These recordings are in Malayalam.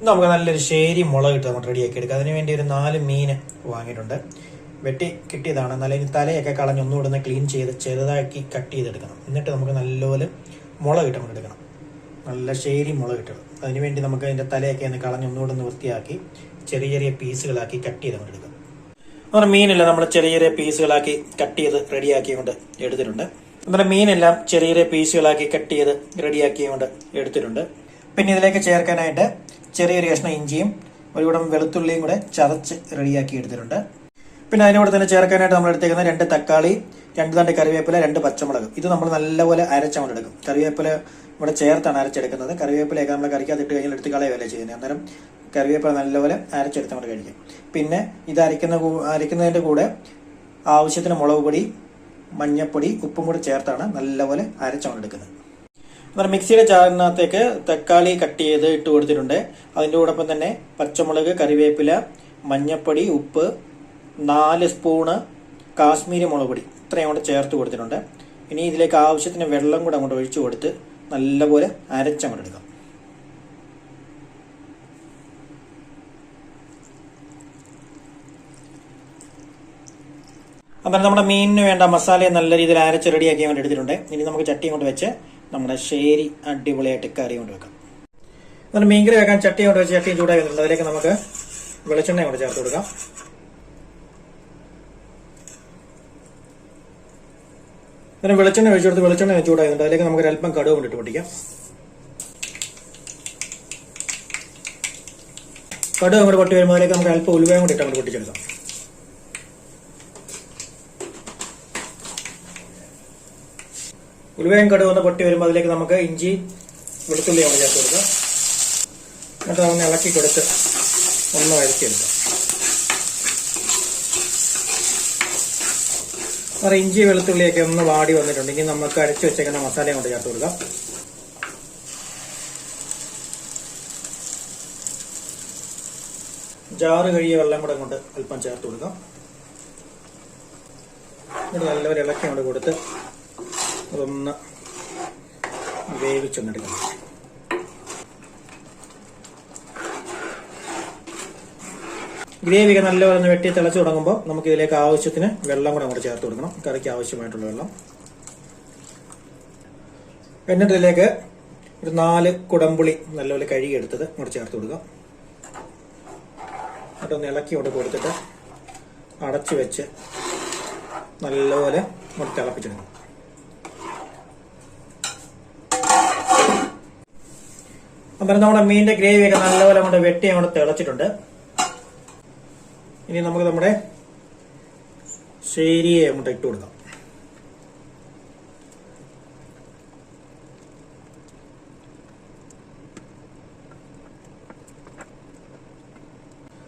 നമുക്ക് നല്ലൊരു ശേരി മുളക് ഇട്ട് നമുക്ക് റെഡിയാക്കി എടുക്കാം. അതിനുവേണ്ടി ഒരു 4 മീൻ വാങ്ങിയിട്ടുണ്ട്. വെട്ടി കിട്ടിയതാണ്. നല്ല തലയൊക്കെ കളഞ്ഞ് ഒന്നുകൂടെ ക്ലീൻ ചെയ്ത് ചെറുതാക്കി കട്ട് ചെയ്തെടുക്കണം. എന്നിട്ട് നമുക്ക് നല്ലപോലെ മുളക് ഇട്ട് നമുക്ക് എടുക്കണം. നല്ല ശേരി മുളക് ഇട്ടത്. അതിനുവേണ്ടി നമുക്ക് അതിൻ്റെ തലയൊക്കെ ഒന്ന് കളഞ്ഞ് ഒന്നുകൂടെ വൃത്തിയാക്കി ചെറിയ ചെറിയ പീസുകളാക്കി കട്ട് ചെയ്ത് നമുക്ക് എടുക്കാം. നമ്മുടെ മീനെല്ലാം നമ്മൾ ചെറിയ ചെറിയ പീസുകളാക്കി കട്ട് ചെയ്ത് റെഡിയാക്കി കൊണ്ട് എടുത്തിട്ടുണ്ട്. നമ്മുടെ മീനെല്ലാം ചെറിയ ചെറിയ പീസുകളാക്കി കട്ട് ചെയ്ത് റെഡിയാക്കി കൊണ്ട് എടുത്തിട്ടുണ്ട്. പിന്നെ ഇതിലേക്ക് ചേർക്കാനായിട്ട് ചെറിയൊരു കഷ്ണം ഇഞ്ചിയും ഒരു കൂടം വെളുത്തുള്ളിയും കൂടെ ചതച്ച് റെഡിയാക്കി എടുത്തിട്ടുണ്ട്. പിന്നെ അതിനോട് തന്നെ ചേർക്കാനായിട്ട് നമ്മൾ എടുത്തേക്കുന്ന 2 തക്കാളി, 2 തണ്ട് കറിവേപ്പില, 2 പച്ചമുളക്. ഇത് നമ്മൾ നല്ലപോലെ അരച്ചങ്ങോട്ടെടുക്കും. കറിവേപ്പില ഇവിടെ ചേർത്താണ് അരച്ചെടുക്കുന്നത്. കറിവേപ്പിലയൊക്കെ നമ്മൾ കറിക്കകത്തിട്ട് കഴിഞ്ഞാൽ എടുത്ത് കളയുകയല്ലേ ചെയ്യുന്നത്. അന്നേരം കറിവേപ്പില നല്ലപോലെ അരച്ചെടുത്തങ്ങോട്ട് കഴിക്കും. പിന്നെ ഇത് അരയ്ക്കുന്നതിൻ്റെ കൂടെ ആവശ്യത്തിന് മുളക് പൊടി, മഞ്ഞപ്പൊടി, ഉപ്പും കൂടി ചേർത്താണ് നല്ലപോലെ അരച്ചങ്ങോട്ടെടുക്കുന്നത്. എന്നാൽ മിക്സിയുടെ ജാറിനകത്തേക്ക് തക്കാളി കട്ട് ചെയ്ത് ഇട്ട് കൊടുത്തിട്ടുണ്ട്. അതിൻ്റെ കൂടൊപ്പം തന്നെ പച്ചമുളക്, കറിവേപ്പില, മഞ്ഞപ്പൊടി, ഉപ്പ്, 4 സ്പൂണ് കാശ്മീരി മുളക് പൊടി ഇത്രയും കൂടെ ചേർത്ത് കൊടുത്തിട്ടുണ്ട്. ഇനി ഇതിലേക്ക് ആവശ്യത്തിന് വെള്ളം കൂടെ അങ്ങോട്ട് ഒഴിച്ചു കൊടുത്ത് നല്ലപോലെ അരച്ചങ്ങോട്ട് എടുക്കാം. അപ്പം നമ്മുടെ മീനിന് വേണ്ട മസാലയെ നല്ല രീതിയിൽ അരച്ച് റെഡിയാക്കി അങ്ങോട്ട് എടുത്തിട്ടുണ്ട്. ഇനി നമുക്ക് ചട്ടി കൊണ്ട് വെച്ച് നമ്മുടെ ശേരി അടിപൊളിയായിട്ട് കറി കൊണ്ട് വെക്കാം. എന്നിട്ട് മീൻകറി വെക്കാൻ ചട്ടി കൊണ്ട് വെച്ച് ചട്ടി ചൂടായി വന്നിട്ടുണ്ട്. അതിലേക്ക് നമുക്ക് വെളിച്ചെണ്ണ കൊണ്ട് ചേർത്ത് കൊടുക്കാം. പിന്നെ വെളിച്ചെണ്ണ ഒഴിച്ചു കൊടുത്ത് വെളിച്ചെണ്ണ ചൂടായി വന്നിട്ട് അതിലേക്ക് നമുക്ക് അല്പം കടുക് കൊണ്ടിട്ട് പൊട്ടിക്കാം. കടുക് അങ്ങോട്ട് പൊട്ടി വരുമ്പോൾ അതിലേക്ക് നമുക്ക് അല്പം ഉലുവയും കൂടി ഇട്ട് അങ്ങോട്ട് പൊട്ടിച്ചെടുക്കാം. ഉലുവയും കടുക് ഒന്ന് പൊട്ടി വരുമ്പോൾ അതിലേക്ക് നമുക്ക് ഇഞ്ചി വെളുത്തുള്ളി അങ്ങോട്ട് ചേർത്ത് കൊടുക്കാം. എന്നിട്ട് ഒന്ന് ഇളക്കി കൊടുത്ത് ഒന്ന് വഴറ്റിയെടുക്കാം. അത് ഇഞ്ചി വെളുത്തുള്ളിയൊക്കെ ഒന്ന് വാടി വന്നിട്ടുണ്ട്. ഇനി നമുക്ക് അരച്ചു വെച്ചേക്കുന്ന മസാല അങ്ങോട്ട് ചേർത്ത് കൊടുക്കാം. ജാറ് കഴിയ വെള്ളം കൂടെ അങ്ങോട്ട് അല്പം ചേർത്ത് കൊടുക്കാം. എന്നിട്ട് നല്ലൊരു ഇളക്കി അങ്ങോട്ട് കൊടുത്ത് അതൊന്ന് വേവിച്ചൊന്നെടുക്കണം. ഗ്രേവിയൊക്കെ നല്ലപോലെ ഒന്ന് വെട്ടി തിളച്ച് തുടങ്ങുമ്പോൾ നമുക്ക് ഇതിലേക്ക് ആവശ്യത്തിന് വെള്ളം കൂടെ അങ്ങോട്ട് ചേർത്ത് കൊടുക്കണം. കറിക്ക് ആവശ്യമായിട്ടുള്ള വെള്ളം. എന്നിട്ട് ഇതിലേക്ക് ഒരു 4 കുടംപുളി നല്ലപോലെ കഴുകിയെടുത്തത് അങ്ങോട്ട് ചേർത്ത് കൊടുക്കാം. എന്നിട്ടൊന്ന് ഇളക്കി കൊണ്ട് കൊടുത്തിട്ട് അടച്ചു വെച്ച് നല്ലപോലെ അങ്ങോട്ട് തിളപ്പിച്ചെടുക്കണം. അപ്പം നമ്മുടെ മീനിന്റെ ഗ്രേവിയൊക്കെ നല്ലപോലെ കൊണ്ട് വെട്ടി അങ്ങോട്ട് തിളച്ചിട്ടുണ്ട്. ഇനി നമുക്ക് നമ്മുടെ ശേരിയെ അങ്ങോട്ട് ഇട്ട് കൊടുക്കാം.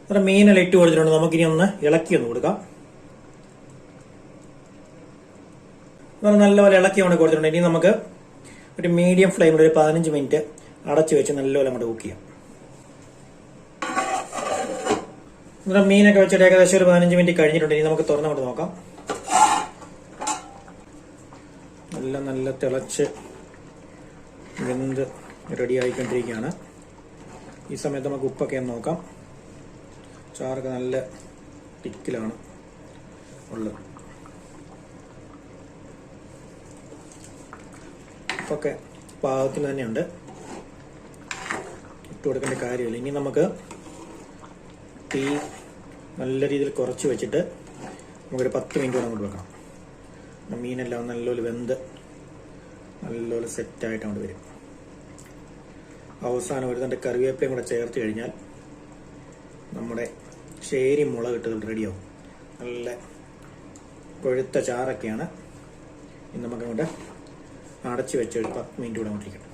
നമ്മുടെ മീനെല്ലാം ഇട്ട് കൊടുത്തിട്ടുണ്ട്. നമുക്കിനി ഒന്ന് ഇളക്കി ഒന്ന് കൊടുക്കാം. നല്ലപോലെ ഇളക്കി കൊണ്ട് കൊടുത്തിട്ടുണ്ട്. ഇനി നമുക്ക് ഒരു മീഡിയം ഫ്ലെയിമിൽ ഒരു 15 മിനിറ്റ് അടച്ചു വെച്ച് നല്ലപോലെ അങ്ങോട്ട് കുക്ക് ചെയ്യാം. നമ്മുടെ മീനൊക്കെ വെച്ചിട്ട് ഏകദേശം ഒരു 15 മിനിറ്റ് കഴിഞ്ഞിട്ടുണ്ട്. ഇനി നമുക്ക് തുറന്നങ്ങോട്ട് നോക്കാം. നല്ല തിളച്ച് വെന്ത് റെഡി ആയിക്കൊണ്ടിരിക്കുകയാണ്. ഈ സമയത്ത് നമുക്ക് ഉപ്പൊക്കെ ഒന്ന് നോക്കാം. ചാറൊക്കെ നല്ല തിക്കിലാണ് ഉള്ളത്. ഉപ്പൊക്കെ പാകത്തിന് തന്നെയുണ്ട്. ഇട്ട് കൊടുക്കേണ്ട കാര്യമില്ല. ഇനി നമുക്ക് തീ നല്ല രീതിയിൽ കുറച്ച് വെച്ചിട്ട് നമുക്കൊരു 10 മിനിറ്റ് അങ്ങോട്ട് വെക്കണം. മീനെല്ലാം നല്ലപോലെ വെന്ത് നല്ലപോലെ സെറ്റായിട്ട് അങ്ങോട്ട് വരും. അവസാനം ഒരു തണ്ട് കറിവേപ്പിലയും കൂടെ ചേർത്ത് കഴിഞ്ഞാൽ നമ്മുടെ ശേരി മുളക് ഇട്ടത് റെഡിയാവും. നല്ല കൊഴുത്ത ചാറൊക്കെയാണ്. ഇനി നമുക്കങ്ങോട്ട് അടച്ചു വെച്ച് ഒരു 10 മിനിറ്റ് കൂടെ അങ്ങോട്ടിരിക്കണം.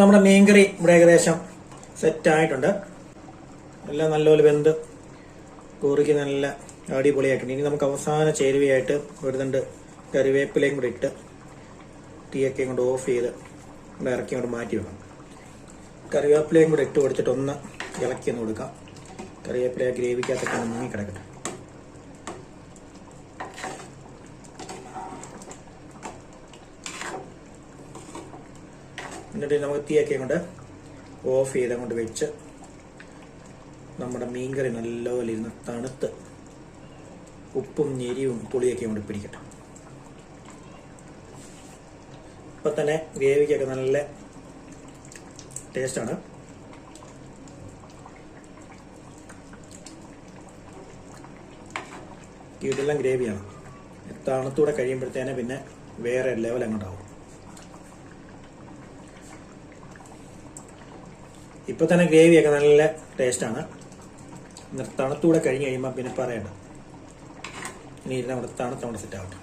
നമ്മുടെ മീൻകറി ഇവിടെ ഏകദേശം സെറ്റായിട്ടുണ്ട്. എല്ലാം നല്ലപോലെ വെന്ത് കൂറിക്ക് നല്ല അടിപൊളിയായിട്ടുണ്ട്. ഇനി നമുക്ക് അവസാന ചേരുവയായിട്ട് ഒരു തണ്ട് കറിവേപ്പിലയും കൂടെ ഇട്ട് തീയൊക്കെ കൊണ്ട് ഓഫ് ചെയ്ത് ഇവിടെ ഇറക്കി കൊണ്ട് മാറ്റി വെക്കണം. കറിവേപ്പിലയും കൂടെ ഇട്ട് കൊടുത്തിട്ട് ഒന്ന് ഇളക്കി ഒന്ന് കൊടുക്കാം. കറിവേപ്പില ഗ്രേവിക്കകത്തൊക്കെ മുങ്ങി കിടക്കട്ടെ. എന്നിട്ട് നമുക്ക് തീയൊക്കെ കൊണ്ട് ഓഫ് ചെയ്ത് അങ്ങോട്ട് വെച്ച് നമ്മുടെ മീൻകറി നല്ലപോലെ ഇരുന്ന് തണുത്ത് ഉപ്പും ഞെരിയും പുളിയൊക്കെ കൊണ്ട് പിടിക്കട്ടെ. ഇപ്പം തന്നെ ഗ്രേവിക്കൊക്കെ നല്ല ടേസ്റ്റാണ്. ഇതെല്ലാം ഗ്രേവിയാണ്. തണുത്തൂടെ കഴിയുമ്പോഴത്തേനെ പിന്നെ വേറെ ലെവൽ അങ്ങോട്ടാവും. ഇപ്പൊ തന്നെ ഗ്രേവിയൊക്കെ നല്ല ടേസ്റ്റാണ്. തണുത്തൂടെ കഴിഞ്ഞ് കഴിയുമ്പോൾ പിന്നെ പറയണ്ട. ഇനി ഇരുന്ന് അവിടെ തണുത്ത് അവിടെ സെറ്റ് ആവട്ടെ.